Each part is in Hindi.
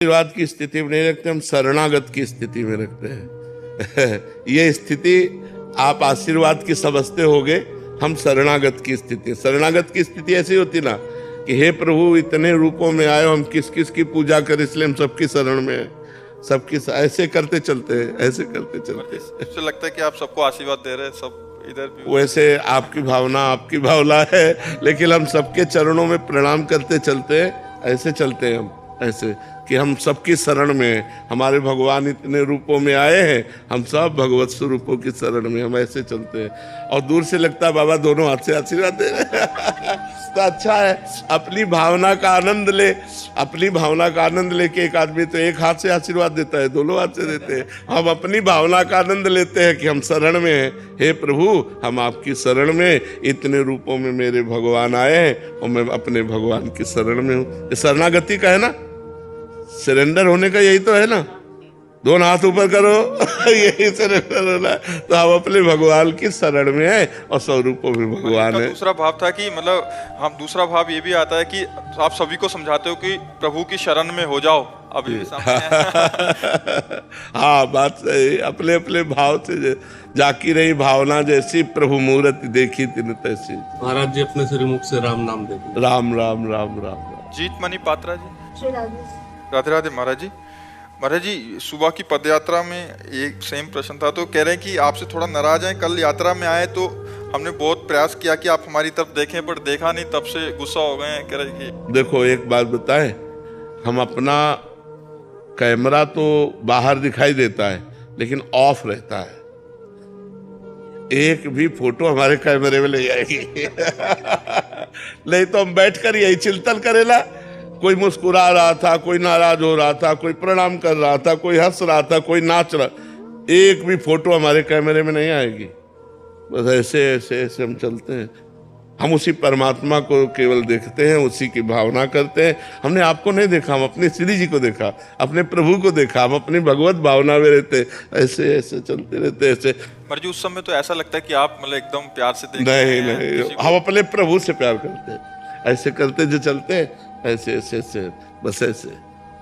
आशीर्वाद की स्थिति में नहीं रखते, हम शरणागत की स्थिति में रखते हैं। ये स्थिति आप आशीर्वाद की समझते होगे, हम शरणागत की स्थिति। शरणागत की स्थिति ऐसी होती ना कि हे प्रभु इतने रूपों में आए, हम किस किस की पूजा करें, इसलिए हम सबकी शरण में हैं, सबकी ऐसे करते चलते हैं, ऐसे करते चलते हैं। इससे लगता है कि आप सबको आशीर्वाद दे रहे हैं, सब इधर भी। वैसे आपकी भावना है, लेकिन हम सबके चरणों में प्रणाम करते चलते हैं, ऐसे चलते हैं हम, ऐसे कि हम सबकी शरण में हैं। हमारे भगवान इतने रूपों में आए हैं, हम सब भगवत स्वरूपों की शरण में, हम ऐसे चलते हैं। और दूर से लगता है बाबा दोनों हाथ से आशीर्वाद दे रहे हैं। तो अच्छा है, अपनी भावना का आनंद ले। अपनी भावना का आनंद लेके एक आदमी तो एक हाथ से आशीर्वाद देता है, दोनों हाथ से देते हैं। हम अपनी भावना का आनंद लेते हैं कि हम शरण में हैं। हे प्रभु, हम आपकी शरण में, इतने रूपों में मेरे भगवान आए हैं और मैं अपने भगवान की शरण में हूँ। ये शरणागति का है ना, सरेंडर होने का यही तो है ना। दोनों हाथ ऊपर करो, यही सरेंडर होना। तो हम अपने भगवान की शरण में हैं और स्वरूपों में भगवान है। दूसरा भाव था कि मतलब हम, दूसरा भाव ये भी आता है कि आप सभी को समझाते हो कि प्रभु की शरण में हो जाओ। अभी हाँ, बात सही। अपने अपने भाव से जाकी रही भावना जैसी, प्रभु मूर्ति देखी तिन तैसी। महाराज जी अपने श्रीमुख से राम नाम देते। राम राम राम राम। जीत मनी पात्रा जी, राधे राधे। महाराज जी सुबह की पदयात्रा में एक सेम प्रश्न था, तो कह रहे हैं कि आपसे थोड़ा नाराज हैं। कल यात्रा में आए तो हमने बहुत प्रयास किया कि आप हमारी तरफ देखें, पर देखा नहीं, तब से गुस्सा हो गए हैं। कह रहे कि देखो एक बात बताएं, हम अपना कैमरा तो बाहर दिखाई देता है लेकिन ऑफ रहता है। एक भी फोटो हमारे कैमरे में नहीं आएगी। नहीं तो हम बैठकर यही चिंतन करेला। कोई मुस्कुरा रहा था, कोई नाराज हो रहा था, कोई प्रणाम कर रहा था, कोई हंस रहा था, कोई नाच रहा, एक भी फोटो हमारे कैमरे में नहीं आएगी। बस ऐसे ऐसे ऐसे हम चलते हैं। हम उसी परमात्मा को केवल देखते हैं, उसी की भावना करते हैं। हमने आपको नहीं देखा, हम अपने श्री जी को देखा, अपने प्रभु को देखा, हम अपनी भगवत भावना में रहते, ऐसे ऐसे चलते रहते ऐसे। पर जी उस समय तो ऐसा लगता है कि आप मतलब एकदम प्यार से देखते नहीं हैं। नहीं, हम अपने प्रभु से प्यार करते हैं, ऐसे करते जो चलते हैं, ऐसे ऐसे ऐसे, बस ऐसे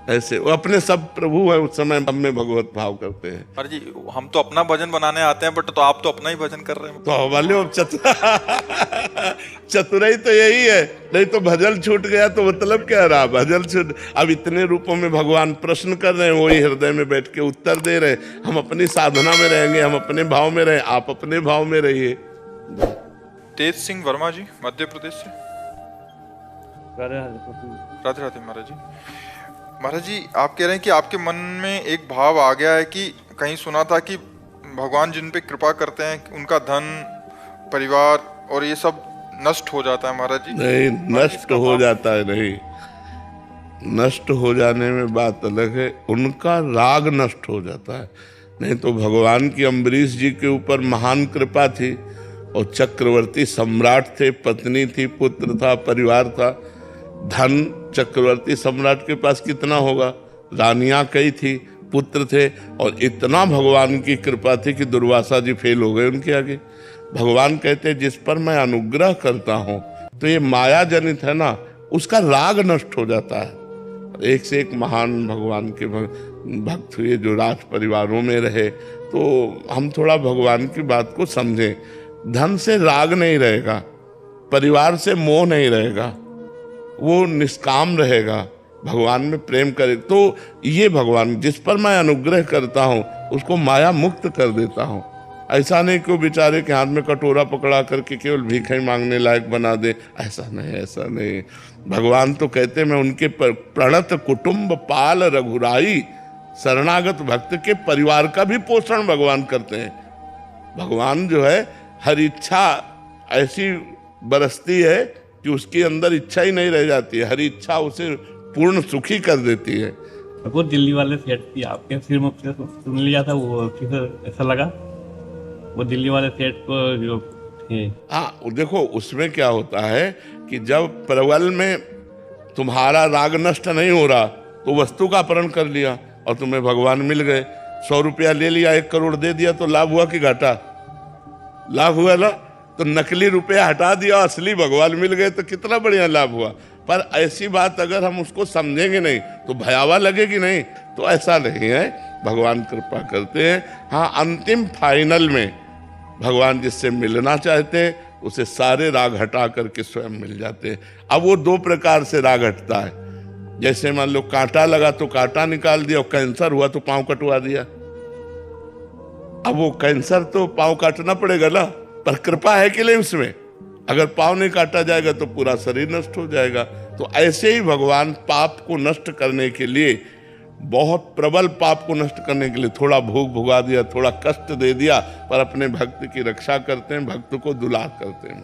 ऐसे। वो अपने सब प्रभु है, उस समय हम में भगवत भाव करते हैं। पर जी हम तो अपना भजन बनाने आते हैं, बट तो आप तो अपना ही भजन कर रहे हैं। तो हमारे चतुराई तो यही है। नहीं तो भजन छूट गया तो मतलब क्या रहा, भजन छूट। अब इतने रूपों में भगवान प्रश्न कर रहे हैं, वही हृदय में बैठ के उत्तर दे रहे हैं। हम अपनी साधना में रहेंगे, हम अपने भाव में रहें, आप अपने भाव में रहिए। तेज सिंह वर्मा जी, मध्य प्रदेश से। राधे राधे। महाराज जी आप कह रहे हैं कि आपके मन में एक भाव आ गया है कि कहीं सुना था कि भगवान जिन पे कृपा करते हैं उनका धन, परिवार और ये सब नष्ट हो जाता है। महाराज जी नहीं, नष्ट हो जाता है नहीं, नष्ट हो जाने में बात अलग है, उनका राग नष्ट हो जाता है। नहीं तो भगवान की अम्बरीश जी के ऊपर महान कृपा थी और चक्रवर्ती सम्राट थे, पत्नी थी, पुत्र था, परिवार था। धन चक्रवर्ती सम्राट के पास कितना होगा, रानियां कई थी, पुत्र थे, और इतना भगवान की कृपा थी कि दुर्वासा जी फेल हो गए उनके आगे। भगवान कहते जिस पर मैं अनुग्रह करता हूं, तो ये माया जनित है ना, उसका राग नष्ट हो जाता है। एक से एक महान भगवान के भक्त हुए जो राज परिवारों में रहे। तो हम थोड़ा भगवान की बात को समझें। धन से राग नहीं रहेगा, परिवार से मोह नहीं रहेगा, वो निष्काम रहेगा, भगवान में प्रेम करे। तो ये भगवान जिस पर मैं अनुग्रह करता हूँ उसको माया मुक्त कर देता हूँ। ऐसा नहीं कि वो बेचारे के हाथ में कटोरा पकड़ा करके केवल भीख मांगने लायक बना दे, ऐसा नहीं, ऐसा नहीं। भगवान तो कहते मैं उनके प्रणत कुटुंब पाल रघुराई, शरणागत भक्त के परिवार का भी पोषण भगवान करते हैं। भगवान जो है हर इच्छा ऐसी बरसती है कि उसके अंदर इच्छा ही नहीं रह जाती है, हर इच्छा उसे पूर्ण सुखी कर देती है। वो दिल्ली वाले सेठ थी आपके सिर मुख से सुन लिया था, वो ऐसा लगा वो दिल्ली वाले सेठ को जो थे। हाँ देखो, उसमें क्या होता है कि जब प्रबल में तुम्हारा राग नष्ट नहीं हो रहा तो वस्तु का अपहरण कर लिया और तुम्हें भगवान मिल गए। 100 रुपया ले लिया, 1 करोड़ दे दिया, तो लाभ हुआ कि घाटा? लाभ हुआ ना। तो नकली रुपया हटा दिया, असली भगवान मिल गए, तो कितना बढ़िया लाभ हुआ। पर ऐसी बात अगर हम उसको समझेंगे नहीं तो भयावह लगे कि नहीं? तो ऐसा नहीं है, भगवान कृपा करते हैं। हाँ, अंतिम फाइनल में भगवान जिससे मिलना चाहते हैं उसे सारे राग हटा करके स्वयं मिल जाते हैं। अब वो दो प्रकार से राग हटता है। जैसे मान लो कांटा लगा तो कांटा निकाल दिया, और कैंसर हुआ तो पांव कटवा दिया। अब वो कैंसर तो पांव काटना पड़ेगा ना, पर कृपा है कि नहीं उसमें? अगर पांव नहीं काटा जाएगा तो पूरा शरीर नष्ट हो जाएगा। तो ऐसे ही भगवान पाप को नष्ट करने के लिए, बहुत प्रबल पाप को नष्ट करने के लिए थोड़ा भोग भुगा दिया, थोड़ा कष्ट दे दिया, पर अपने भक्त की रक्षा करते हैं, भक्त को दुलार करते हैं।